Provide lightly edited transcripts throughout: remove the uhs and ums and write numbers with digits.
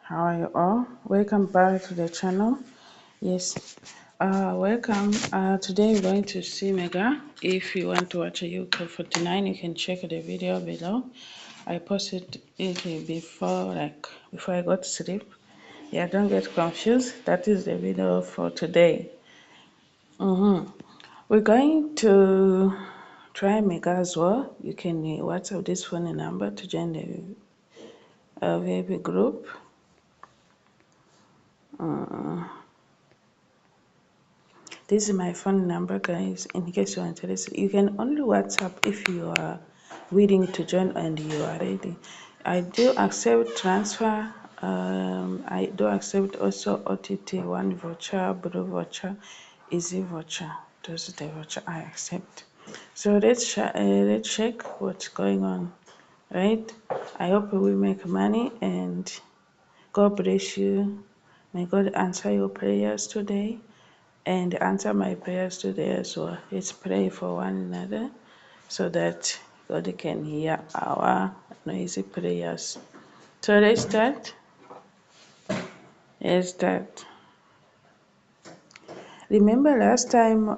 How are you all? Welcome back to the channel. Yes, welcome. Today we're going to see Mega. If you want to watch a UK 49, you can check the video below. I posted it before I got to sleep. Yeah, don't get confused. That is the video for today. We're going to try Mega as well. You can WhatsApp this phone number to join the VIP group. This is my phone number, guys, in case you're interested. You can only WhatsApp if you are willing to join and you are ready. I do accept transfer. I do accept also OTT, one voucher, blue voucher, easy voucher. Those are the voucher I accept. So let's check what's going on, right? I hope we make money and God bless you. May God answer your prayers today and answer my prayers today as well. Let's pray for one another so that God can hear our noisy prayers. So let's start. Let's start. Remember last time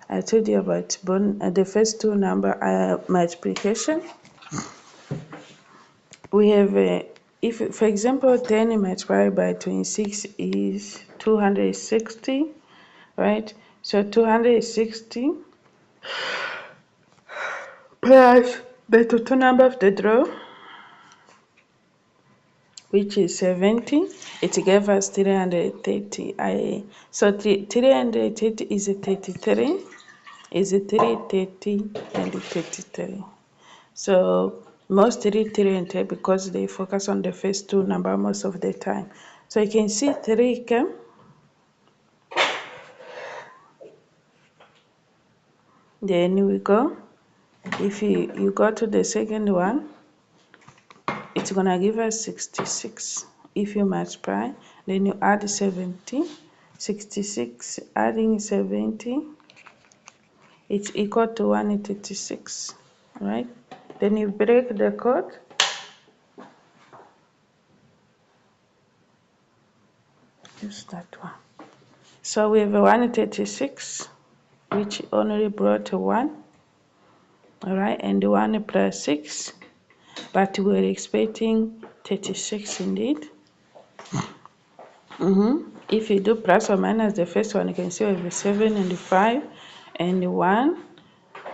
I told you about the first two number multiplication. We have if for example 10 multiplied by 26 is 260, right? So 260 plus the total number of the draw, which is 70. It gave us 330. So 330 is 33, is 330 and 33. So most 330 because they focus on the first two number most of the time. So you can see 3 came. Then we go. If you go to the second one, it's gonna give us 66. If you multiply, then you add 70. 66 adding 70, it's equal to 136, right? Then you break the code. Use that one. So we have 136, which only brought 1, all right, and 1 plus 6, but we were expecting 36 indeed. If you do plus or minus the first one, you can see we have 7 and 5 and 1,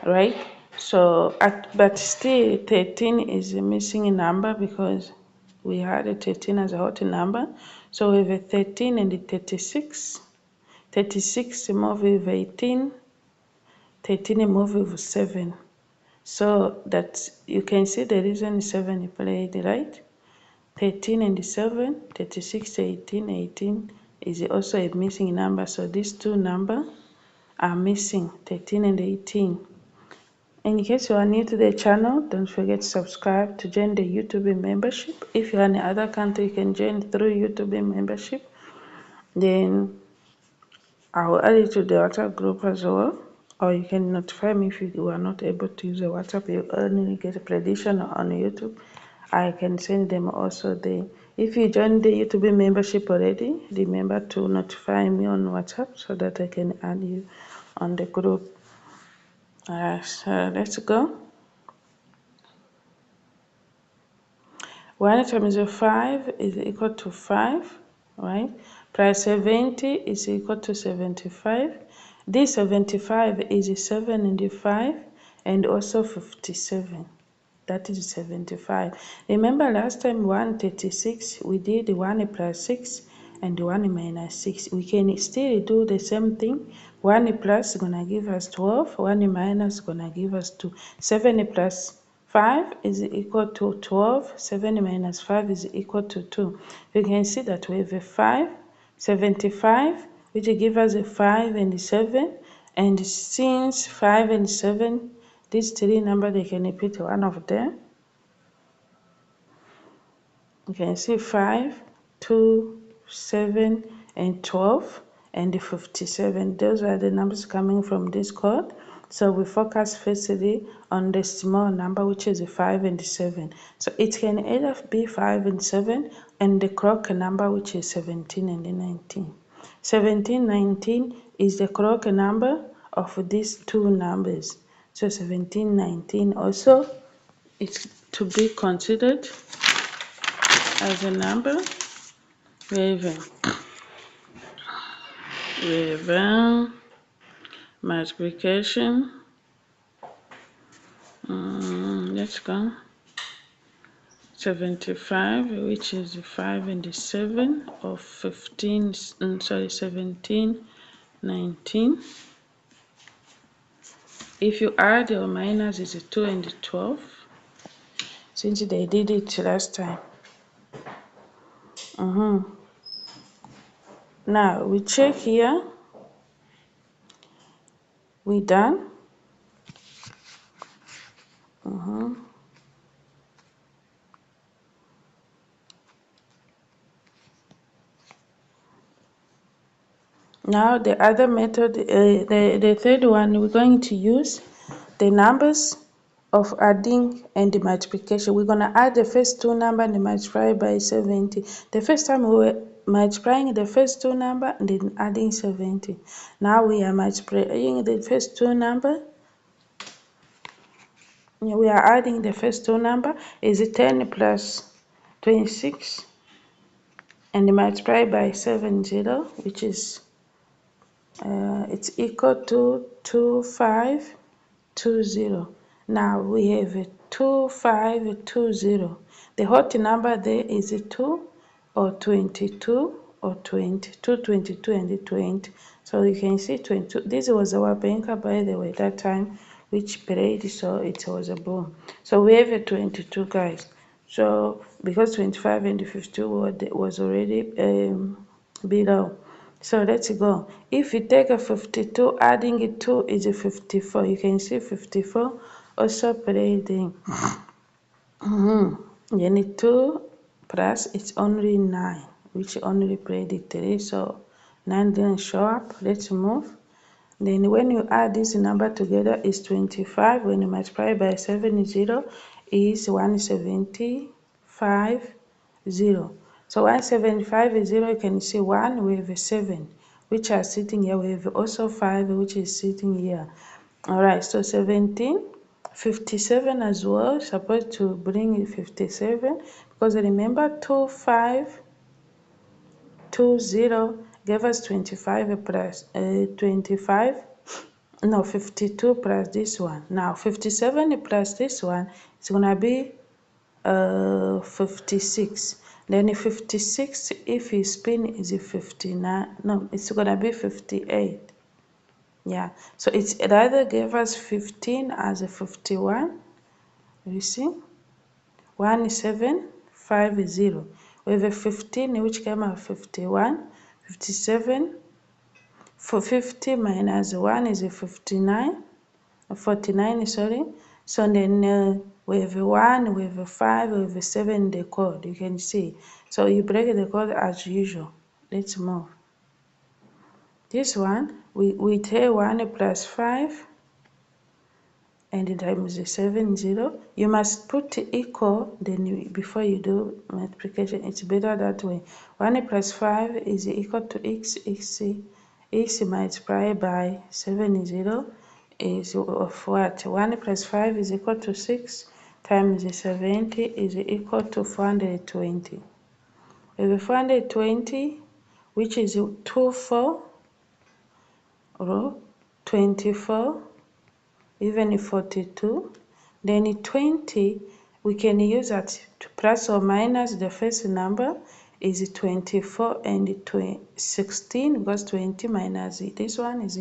right? So, but still 13 is a missing number because we had a 13 as a whole number. So we have a 13 and 36. 36 move with 18. 13 move with 7. So that you can see the reason 7 played, right? 13 and 7, 36, 18, 18 is also a missing number. So these two numbers are missing, 13 and 18. In case you are new to the channel, don't forget to subscribe to join the YouTube membership. If you are in other country, you can join through YouTube membership. Then I will add you to the WhatsApp group as well. Or you can notify me if you are not able to use the WhatsApp, you only get a prediction on YouTube. I can send them also there. If you join the YouTube membership already, remember to notify me on WhatsApp so that I can add you on the group. So let's go. 1 times 5 is equal to 5, right? Plus 70 is equal to 75. This 75 is 7 and 5 and also 57. That is 75. Remember last time 136, we did 1 plus 6 and 1 minus 6. We can still do the same thing. 1 plus is going to give us 12. 1 minus is going to give us 2. 7 plus 5 is equal to 12. 7 minus 5 is equal to 2. You can see that we have a 5, 75, which gives us a 5 and 7. And since 5 and 7, these three numbers, they can repeat one of them. You can see 5, 2, 7, and 12, and 57. Those are the numbers coming from this code. So we focus firstly on the small number, which is 5 and 7. So it can either be 5 and 7 and the clock number, which is 17 and 19. 17, 19 is the clock number of these two numbers. So 17, 19 also is to be considered as a number. We have multiplication. Let's go. 75, which is 5 and 7, of 17, 19. If you add or minus, it's 2 and 12, since they did it last time. Now we check here. We done. Now the other method, the third one, we're going to use the numbers of adding and the multiplication. We're going to add the first two numbers and multiply by 70. The first time we were multiplying the first two numbers and then adding 70. Now we are multiplying the first two numbers. We are adding the first two numbers is 10 plus 26 and multiply by 70, which is it's equal to 2520. Now we have a 2520. The hot number there is a 2 or 22 or 20, 222 and 20. So you can see 22. This was our banker, by the way, that time, which played, so it was a boom. So we have a 22, guys. So because 25 and 52 was already below. So let's go. If you take a 52, adding it 2 is a 54. You can see 54 also played in. Then 2 plus it's only 9, which only played 3. So 9 didn't show up. Let's move. Then when you add this number together is 25. When you multiply by 70 is 175. 0. So 175 0, you can see 1, we have a 7, which are sitting here. We have also 5, which is sitting here. Alright, so 17, 57 as well, supposed to bring 57, because remember 2520 gave us 25 plus 25, no, 52 plus this one. Now 57 plus this one is gonna be 56. Then 56, if you spin, is 59. No, it's gonna be 58. Yeah, so it's rather gave us 15 as a 51. You see, 1750. We have a 15, which came out 51. 57. For 50 minus 1 is a 59. 49, sorry. So then we have a 1, we have a 5, we have a 7, the code, you can see. So you break the code as usual. Let's move. This one, we take 1 plus 5 and times the 70. You must put equal then before you do multiplication. It's better that way. 1 plus 5 is equal to x multiplied by 70 is of what? 1 plus 5 is equal to 6 times 70 is equal to 420. We have 420, which is 24 or 24, even 42. Then 20, we can use that to plus or minus the first number is 24 and 16, because 20 minus this one is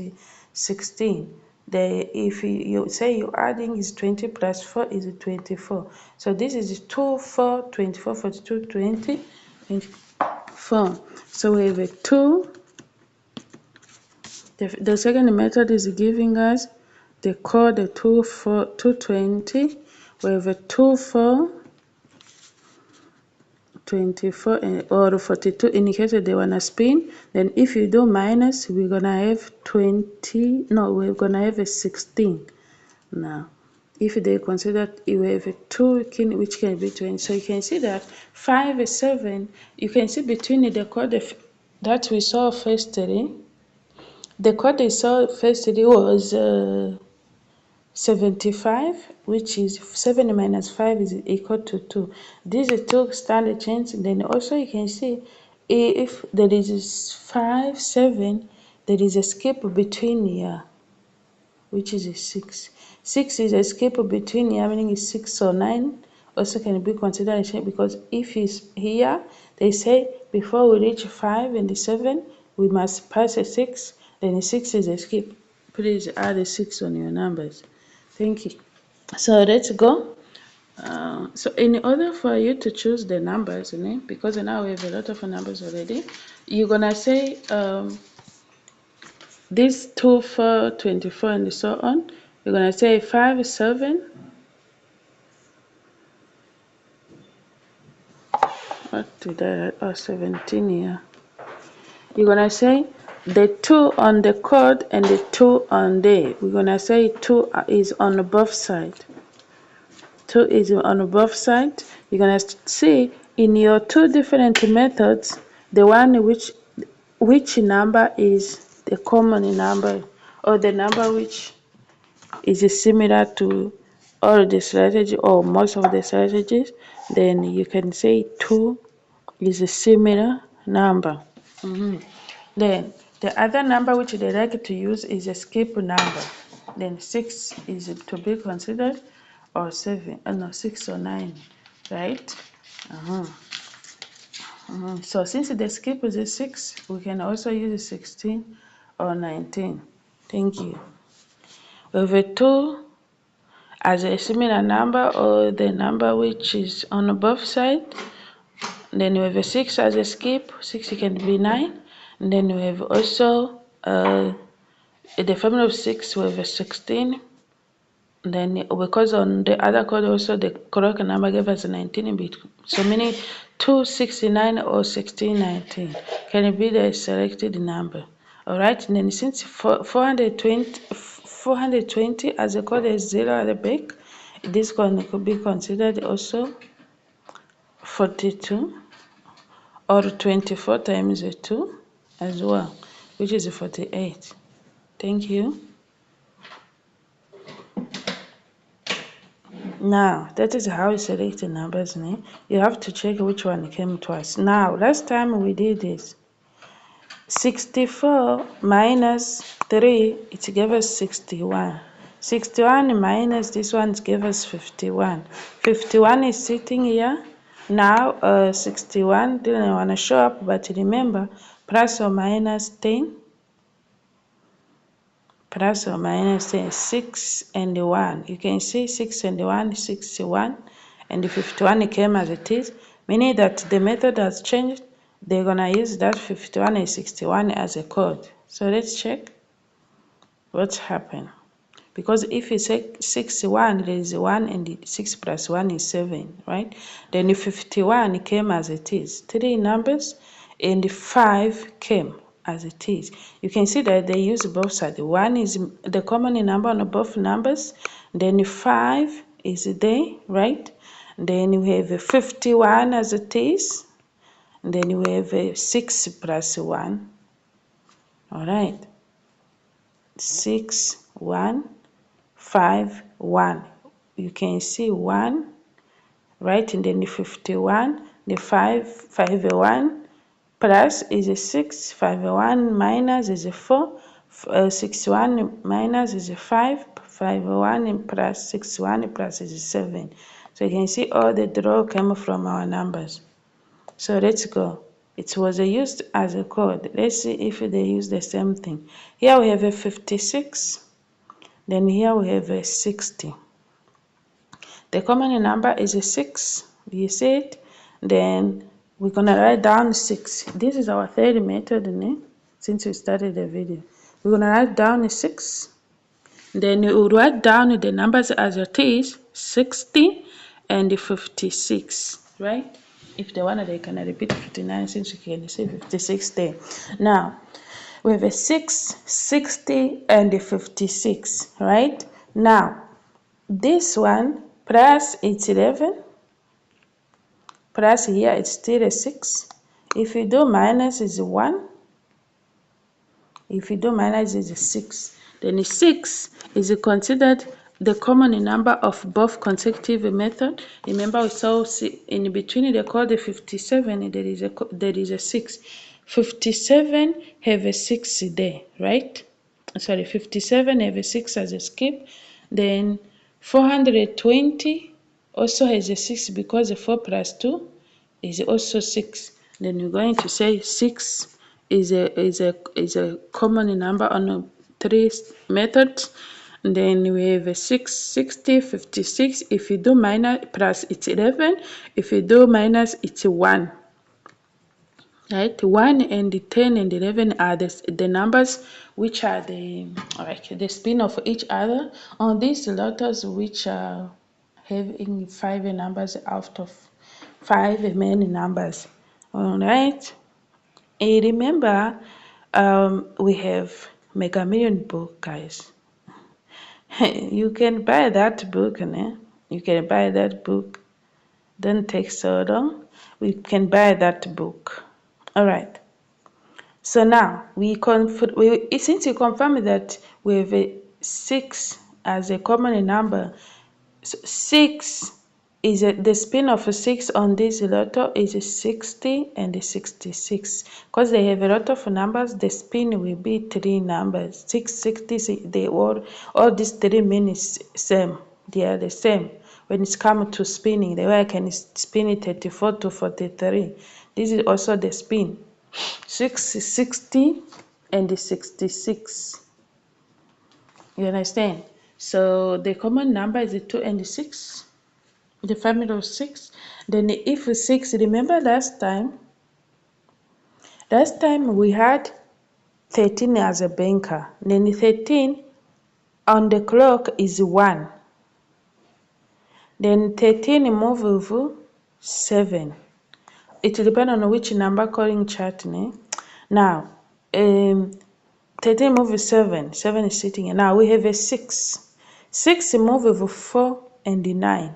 16. If you say you're adding is 20 plus 4 is 24. So this is 2, 4, 24, 42, 20, 24. So we have a 2. The second method is giving us the code 220. We have a 24 24 or 42 indicated they wanna spin. Then if you do minus, we're gonna have 20. No, we're gonna have a 16. Now, if they consider you have a 2 which can be 20, so you can see that 5 is 7. You can see between the code that we saw firstly, the code we saw firstly was 75, which is 7 minus 5 is equal to 2. These are two standard chains. Then also you can see if there is 5, 7, there is a skip between here, which is a 6. 6 is a skip between here, meaning is 6 or 9. Also can be considered a chain because if it's here, they say before we reach 5 and 7, we must pass a 6. Then 6 is a skip. Please add a 6 on your numbers. Thank you. So let's go. So in order for you to choose the numbers, because now we have a lot of numbers already, you're gonna say these 2, 4, 24, and so on. You're gonna say 5, 7. What did I write? Oh, 17 here. You're gonna say the 2 on the code and the 2 on there. We're gonna say 2 is on both sides. 2 is on both sides. You're gonna see in your two different methods, the one which number is the common number or the number which is similar to all the strategy or most of the strategies, then you can say 2 is a similar number. Then the other number which they like to use is a skip number. Then 6 is to be considered, or 7, no, 6 or 9, right? So since the skip is a 6, we can also use 16 or 19. Thank you. We have a 2 as a similar number or the number which is on both sides. Then we have a 6 as a skip. 6 can be 9. And then we have also in the family of 6 we have a 16. Then because on the other code also the correct number gave us 19 in between. So meaning 269 or 1619 can be the selected number. Alright, and then since 420 as a code is 0 at the back, this one could be considered also 42 or 24 times 2 as well, which is 48. Thank you. Now, that is how we select the numbers. You have to check which one came twice. Now, last time we did this. 64 minus 3, it gave us 61. 61 minus this one gave us 51. 51 is sitting here. Now, 61 didn't want to show up, but remember, plus or minus 10. Plus or minus 10, 6 and 1. You can see 6 and 1, 61, and the 51 came as it is, meaning that the method has changed. They're going to use that 51 and 61 as a code. So let's check what's happened. Because if you say 61, there is 1 and 6 plus 1 is 7, right? Then the 51 came as it is. 3 numbers and 5 came as it is. You can see that they use both sides. 1 is the common number on both numbers. Then 5 is there, right? Then we have 51 as it is. Then we have 6 plus 1. All right. 6, 1, 5, 1. You can see 1, right? And then the 51, the 5, 1 plus is a 6, 1 minus is a 4, 1 minus is a 5, 1 plus 1 plus is a 7. So you can see all the draw came from our numbers. So let's go. It was used as a code. Let's see if they use the same thing. Here we have a 56. Then here we have a 60. The common number is a 6. Do you see it? Then we're going to write down 6. This is our third method, since we started the video. We're going to write down a 6. Then we will write down the numbers as it is, 60 and 56, right? If they want, they can repeat 59 since you can see 56 there. Now, we have a 6, 60, and a 56, right? Now, this one plus it's 11, plus here it's still a 6. If you do minus is 1. If you do minus is 6. Then 6 is considered the common number of both consecutive method. Remember we saw in between they call the 57, there is a 6. 57 have a 6 there, right? Sorry, 57 have a 6 as a skip. Then 420 also has a 6 because the 4 plus 2 is also 6. Then you're going to say 6 is a common number on 3 methods. And then we have a 6, 60, 56. If you do minus plus, it's 11. If you do minus, it's 1. Right? 1 and 10 and 11 are the numbers which are the spin of each other on these letters, which are having 5 numbers out of 5 main numbers. All right. Remember, we have Mega Million book, guys. You can buy that book, né? You can buy that book. Don't take so long. We can buy that book. All right. So now since you confirm that we have a 6 as a common number, so 6 is the spin of a 6 on this lotto is 60 and 66. Because they have a lot of numbers, the spin will be 3 numbers. 6, 60, they all these 3 means same. They are the same. When it's come to spinning, the way I can spin it 34 to 43. This is also the spin. 6, 60, and 66. You understand? So the common number is 2 and 6. The family of 6. Then if 6, remember last time we had 13 as a banker. Then 13 on the clock is 1. Then 13 move with 7. It depends on which number calling chart. Now, 13 move with 7. 7 is sitting here. Now we have a 6. 6 move with 4 and 9.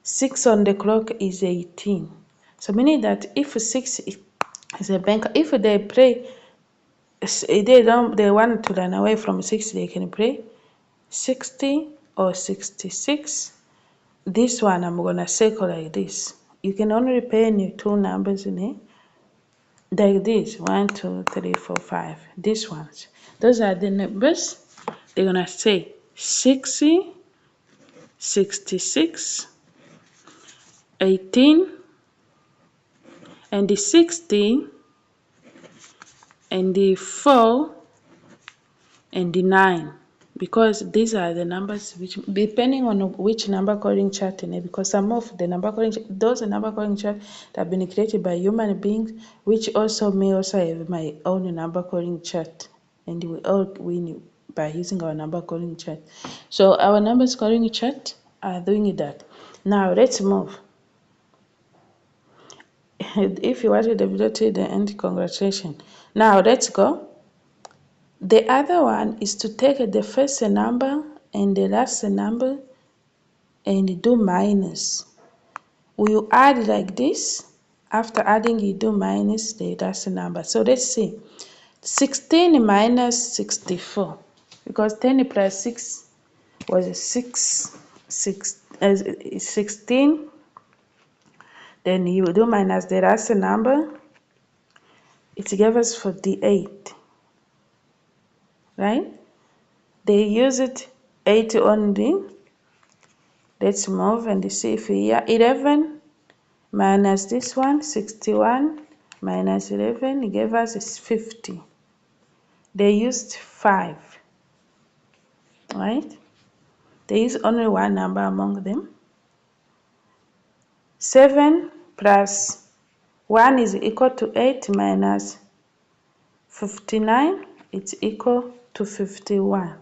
6 on the clock is 18. So meaning that if 6 is a banker, if they play, they want to run away from 6, they can play 60 or 66. This one I'm gonna circle like this. You can only play any 2 numbers in it. Like this, 1, 2, 3, 4, 5. These ones. Those are the numbers. They're gonna say 60, 66, 18, and the 60, and the 4, and the 9. Because these are the numbers which, depending on which number calling chart, because some of the number calling, those number calling chart that have been created by human beings, which also may also have my own number calling chart, and we all win by using our number calling chart. So our numbers calling chart are doing that. Now let's move. If you watch the video till the end, congratulations. Now let's go. The other one is to take the first number and the last number and do minus. You add like this. After adding, you do minus the last number. So let's see. 16 minus 64. Because 10 plus 6 was 16. Then you do minus the last number. It gives us 48. Right? They use it 8 only. Let's move and see if here 11 minus this one, 61 minus 11 gave us 50. They used 5, right? They use only one number among them. 7 plus 1 is equal to 8 minus 59, it's equal to 51.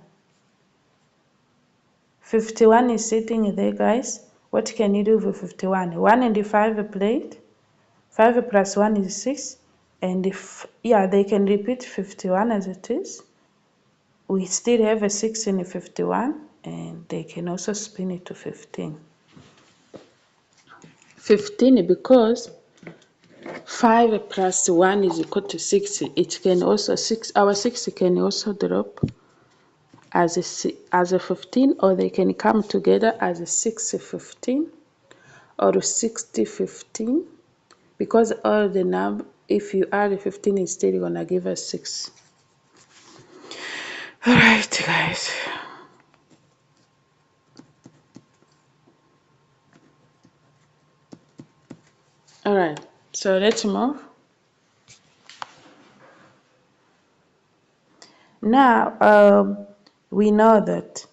51 is sitting there, guys. What can you do with 51? 1 and the 5 plate. 5 plus 1 is 6. And if, yeah, they can repeat 51 as it is. We still have a 6 in 51, and they can also spin it to 15. 15 because 5 plus 1 is equal to 6. It can also, our 6 can also drop as a 15, or they can come together as a 6-15 or 60-15, because all the number, if you add 15, it's still gonna give us 6. All right, guys. All right, so let's move. Now, we know that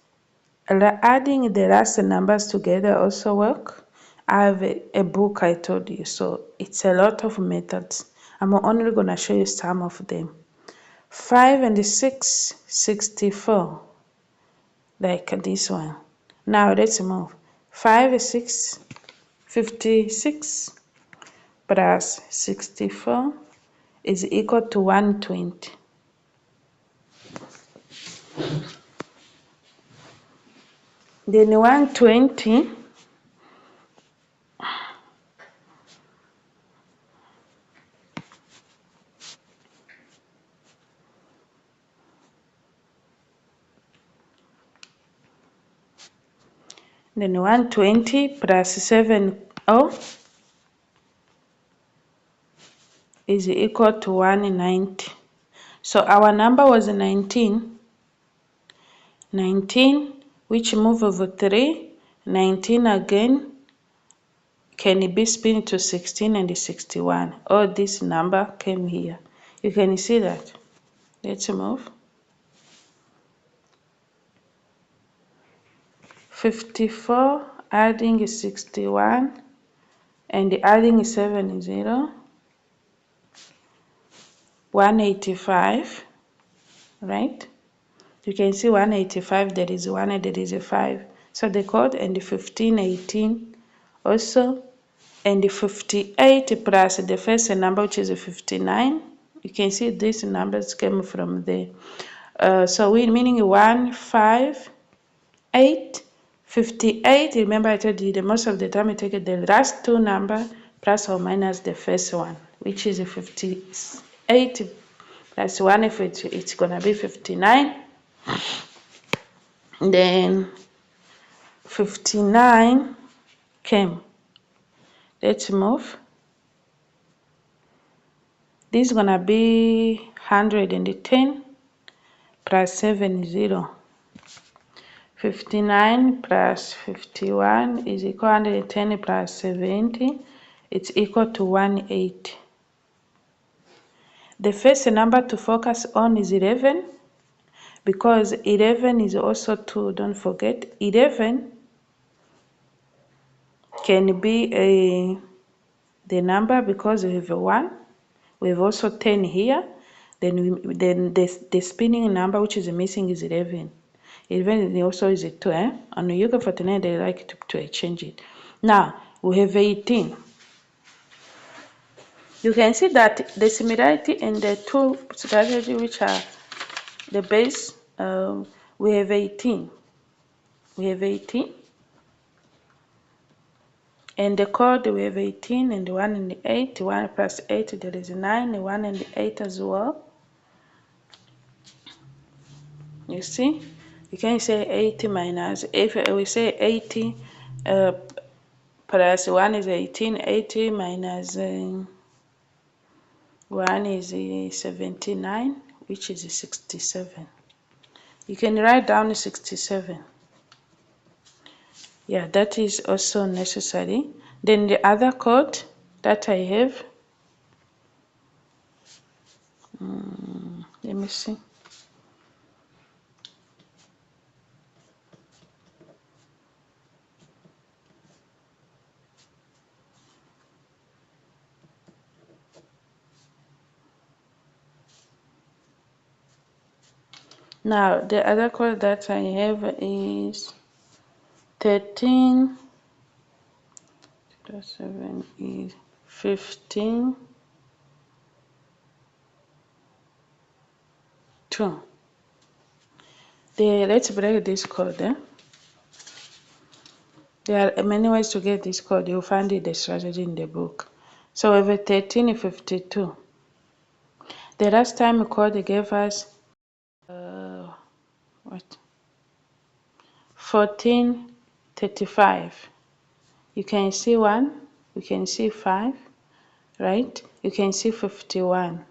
adding the last numbers together also work. I have a book I told you, so it's a lot of methods. I'm only gonna show you some of them. 5 and 6, 64, like this one. Now let's move. 5 is 6, 56 plus 64 is equal to 120. Then 120 plus 70 is equal to 190. So our number was 19. 19, which move over 3. 19 again can be spin to 16 and 61. All this number came here. You can see that. Let's move. 54 adding 61 and adding 70, 185, right? You can see 185, there is 1 and there is a 5. So the code, and 15, 18 also, and 58 plus the first number, which is 59. You can see these numbers came from there. So we meaning 1, 5, 8, 58. Remember I told you that most of the time you take the last two number plus or minus the first one, which is 58 plus 1, if it's gonna be 59. Then 59 came. Let's move. This is gonna be 110 plus 70. 59 plus 51 is equal to 110 plus 70. It's equal to 180. The first number to focus on is 11, because 11 is also 2. Don't forget, 11 can be the number, because we have a 1. We have also 10 here. Then the spinning number which is missing is 11. 11 also is a 2. On Yoga 49, they like to change it. Now, we have 18. You can see that the similarity in the two strategies, which are the base, we have 18. We have 18. And the code, we have 18, and 1 and 8. 1 plus 8, there is 9. 1 and 8 as well. You see? You can say 80 minus, if we say 80 plus 1 is 18, 80 minus 1 is 79, which is 67. You can write down 67. Yeah, that is also necessary. Then the other code that I have, let me see. Now, the other code that I have is 13 plus 7 is 15. 2. Let's break this code. There are many ways to get this code. You'll find it the strategy in the book. So we have a 1352. The last time code gave us 1435. You can see 1, you can see 5, right? You can see 51,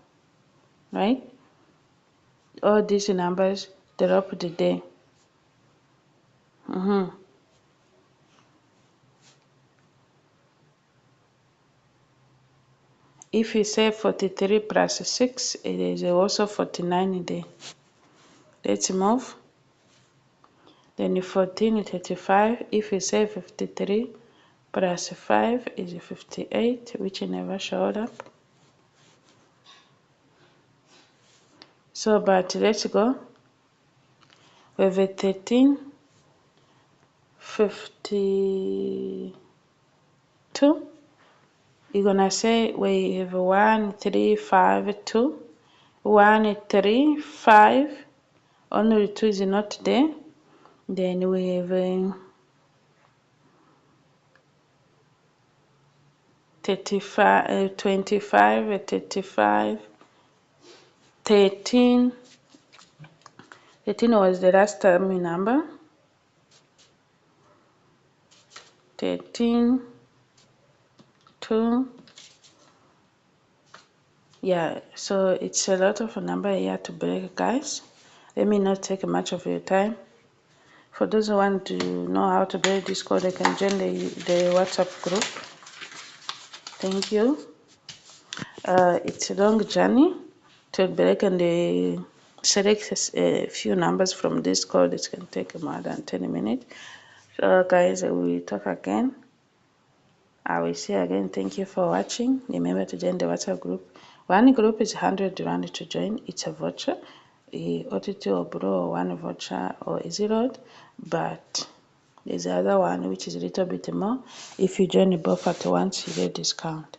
right? All these numbers drop the day. If you say 43 plus 6, it is also 49 there. Let's move. Then 1435, if you say 53 plus 5 is 58, which never showed up. So, but let's go. We have a 1352. You're gonna say we have 1352. 135. Only 2 is not there. Then we have 35, 25, 35, 13. 13 was the last term number. 13, 2. Yeah, so it's a lot of a number here to break, guys. Let me not take much of your time. For those who want to know how to break this code, they can join the WhatsApp group. Thank you. It's a long journey to break, and select a few numbers from this code. It can take more than 10 minutes. So guys, we will talk again. I will say again, thank you for watching. Remember to join the WhatsApp group. One group is 100 rand to join. It's a voucher, OTT or Bro, or one voucher or Easy Road. But there's the other one which is a little bit more. If you join both at once, you get discount.